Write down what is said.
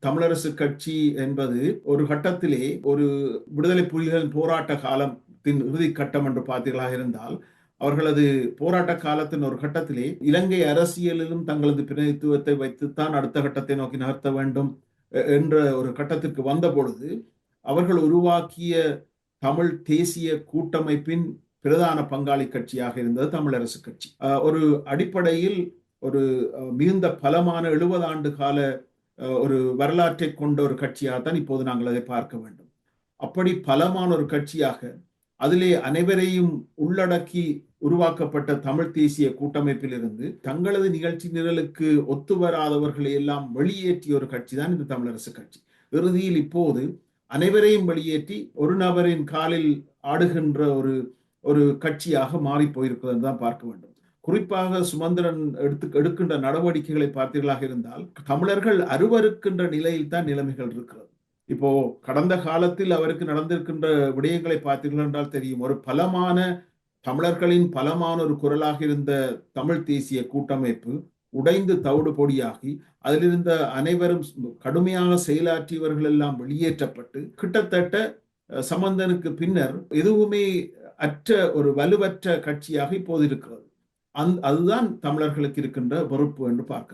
தமிழரசு கட்சி என்பது ஒரு கட்டத்திலே ஒரு விடுதலை புலிகளின் போராட்ட காலத்தின் இறுதி கட்டம் என்று பார்த்தீர்களாக இருந்தால், அவர்களது போராட்ட காலத்தின் ஒரு கட்டத்திலே இலங்கை அரசியலிலும் தங்களது பிரதிநிதித்துவத்தை வைத்துத்தான் அடுத்த கட்டத்தை நோக்கி நகர்த்த வேண்டும் என்ற ஒரு கட்டத்திற்கு வந்த பொழுது, அவர்கள் உருவாக்கிய தமிழ் தேசிய கூட்டமைப்பின் பிரதான பங்காளி கட்சியாக இருந்தது தமிழரசு கட்சி. ஒரு அடிப்படையில் ஒரு மிகுந்த பலமான 70 ஆண்டு கால ஒரு வரலாற்றை கொண்ட ஒரு கட்சியாகத்தான் இப்போது நாங்கள் அதை பார்க்க வேண்டும். அப்படி பலமான ஒரு கட்சியாக அதிலே அனைவரையும் உள்ளடக்கி உருவாக்கப்பட்ட தமிழ் தேசிய கூட்டமைப்பில் இருந்து தங்களது நிகழ்ச்சி நிரலுக்கு ஒத்து வராதவர்களை எல்லாம் வெளியேற்றிய ஒரு கட்சி தான் இந்த தமிழரசு கட்சி. இறுதியில் இப்போது அனைவரையும் வெளியேற்றி ஒரு நபரின் காலில் ஆடுகின்ற ஒரு கட்சியாக மாறி போயிருக்கிறது தான் பார்க்க வேண்டும். குறிப்பாக சுமந்திரன் எடுக்கின்ற நடவடிக்கைகளை பார்த்தீர்களாக இருந்தால் தமிழர்கள் அருவருக்கின்ற நிலையில் தான் நிலைமைகள் இருக்கிறது. இப்போ கடந்த காலத்தில் அவருக்கு நடந்திருக்கின்ற விடயங்களை பார்த்தீர்கள் என்றால் தெரியும். ஒரு பலமான தமிழர்களின் பலமான ஒரு குரலாக இருந்த தமிழ் தேசிய கூட்டமைப்பு உடைந்து தவிடு பொடியாகி அதிலிருந்த அனைவரும் கடுமையாக செயலாற்றியவர்கள் எல்லாம் வெளியேற்றப்பட்டு கிட்டத்தட்ட சம்பந்தனுக்கு பின்னர் எதுவுமே அற்ற ஒரு வலுவற்ற கட்சியாக இப்போது இருக்கிறது. அதுதான் தமிழர்களுக்கு இருக்கின்ற பொறுப்பு என்று பார்க்க வேண்டும்.